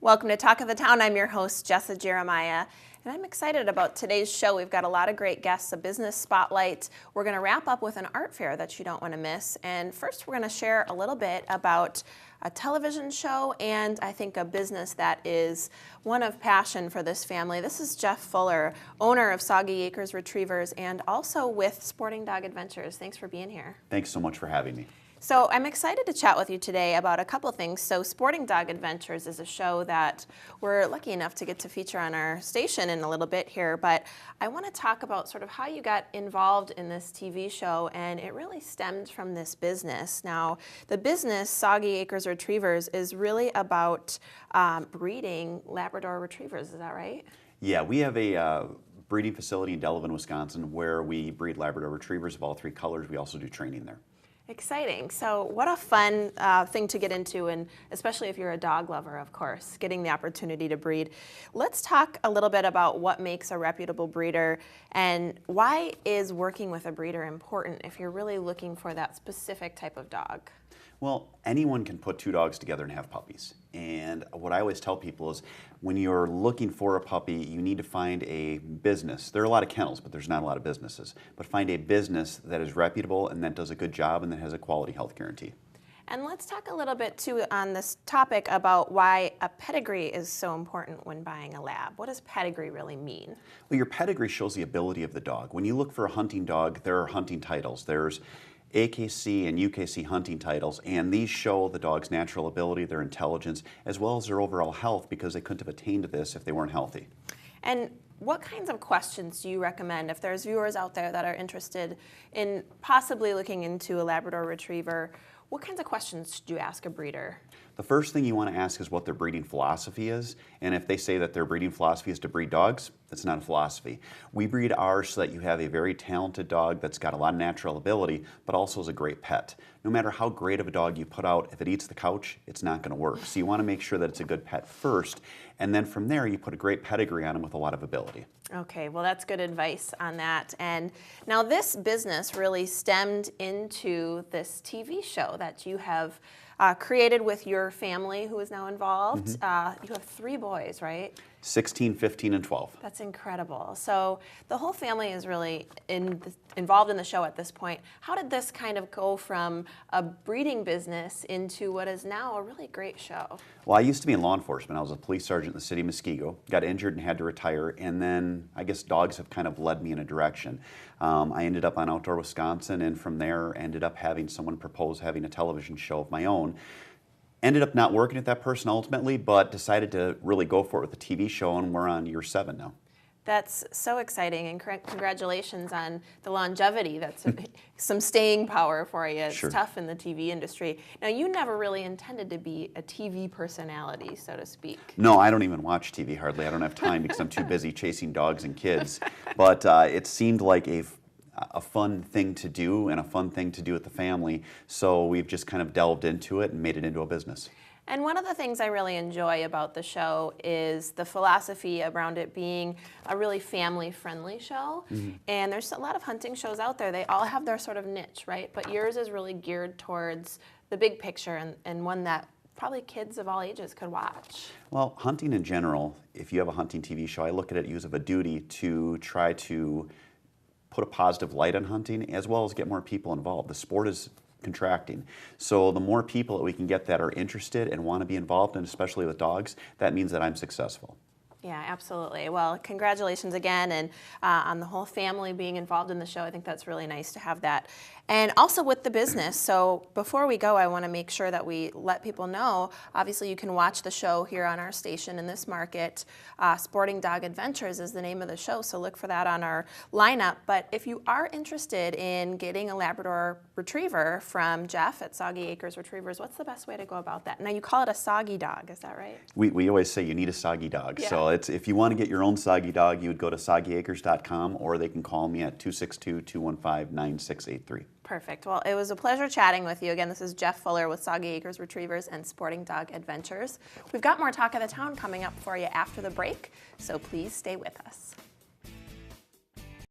Welcome to Talk of the Town. I'm your host, Jessa Jeremiah, and I'm excited about today's show. We've got a lot of great guests, a business spotlight. We're going to wrap up with an art fair that you don't want to miss. And first, we're going to share a little bit about a television show and I think a business that is one of passion for this family. This is Jeff Fuller, owner of Soggy Acres Retrievers and also with Sporting Dog Adventures. Thanks for being here. Thanks so much for having me. So I'm excited to chat with you today about a couple things. So Sporting Dog Adventures is a show that we're lucky enough to get to feature on our station in a little bit here, but I want to talk about sort of how you got involved in this TV show, and it really stemmed from this business. Now, the business, Soggy Acres Retrievers, is really about breeding Labrador Retrievers, is that right? Yeah, we have a breeding facility in Delavan, Wisconsin, where we breed Labrador Retrievers of all three colors. We also do training there. Exciting. So what a fun thing to get into, and especially if you're a dog lover, of course, getting the opportunity to breed. Let's talk a little bit about what makes a reputable breeder and why is working with a breeder important if you're really looking for that specific type of dog? Well, anyone can put two dogs together and have puppies. And what I always tell people is when you're looking for a puppy, you need to find a business. There are a lot of kennels, but there's not a lot of businesses. But find a business that is reputable and that does a good job and that has a quality health guarantee. And let's talk a little bit too on this topic about why a pedigree is so important when buying a lab. What does pedigree really mean? Well, your pedigree shows the ability of the dog. When you look for a hunting dog, there are hunting titles. There's AKC and UKC hunting titles, and these show the dog's natural ability, their intelligence, as well as their overall health, because they couldn't have attained this if they weren't healthy. And what kinds of questions do you recommend if there's viewers out there that are interested in possibly looking into a Labrador Retriever? What kinds of questions do you ask a breeder? The first thing you want to ask is what their breeding philosophy is, and if they say that their breeding philosophy is to breed dogs, that's not a philosophy. We breed ours so that you have a very talented dog that's got a lot of natural ability, but also is a great pet. No matter how great of a dog you put out, if it eats the couch, it's not going to work. So you want to make sure that it's a good pet first, and then from there you put a great pedigree on them with a lot of ability. Okay, well that's good advice on that. And now this business really stemmed into this TV show that you have created with your family who is now involved. You have 3 boys, right? 16, 15, and 12. That's incredible. So the whole family is really involved in the show at this point. How did this kind of go from a breeding business into what is now a really great show? Well, I used to be in law enforcement. I was a police sergeant in the city of Muskego, got injured and had to retire, and then I guess dogs have kind of led me in a direction. I ended up on Outdoor Wisconsin, and from there ended up having someone propose having a television show of my own. Ended up not working with that person ultimately, but decided to really go for it with the TV show, and we're on year 7 now. That's so exciting, and congratulations on the longevity. That's some staying power for you. It's Sure. tough in the TV industry. Now, you never really intended to be a TV personality, so to speak. No, I don't even watch TV hardly. I don't have time because I'm too busy chasing dogs and kids. But it seemed like a fun thing to do and a fun thing to do with the family. So we've just kind of delved into it and made it into a business. And one of the things I really enjoy about the show is the philosophy around it being a really family-friendly show. And there's a lot of hunting shows out there. They all have their sort of niche, right? But yours is really geared towards the big picture and one that probably kids of all ages could watch. Well, hunting in general, if you have a hunting TV show, I look at it as a duty to try to put a positive light on hunting as well as get more people involved. The sport is contracting. So the more people that we can get that are interested and want to be involved, and especially with dogs, that means that I'm successful. Yeah, absolutely. Well, congratulations again, and on the whole family being involved in the show. I think that's really nice to have that. And also with the business. So before we go, I want to make sure that we let people know, obviously you can watch the show here on our station in this market. Sporting Dog Adventures is the name of the show, so look for that on our lineup. But if you are interested in getting a Labrador Retriever from Jeff at Soggy Acres Retrievers, what's the best way to go about that? Now you call it a soggy dog, is that right? We always say you need a soggy dog. Yeah. So if you want to get your own soggy dog, you would go to soggyacres.com, or they can call me at 262-215-9683. Perfect. Well, it was a pleasure chatting with you. Again, this is Jeff Fuller with Soggy Acres Retrievers and Sporting Dog Adventures. We've got more Talk of the Town coming up for you after the break, so please stay with us.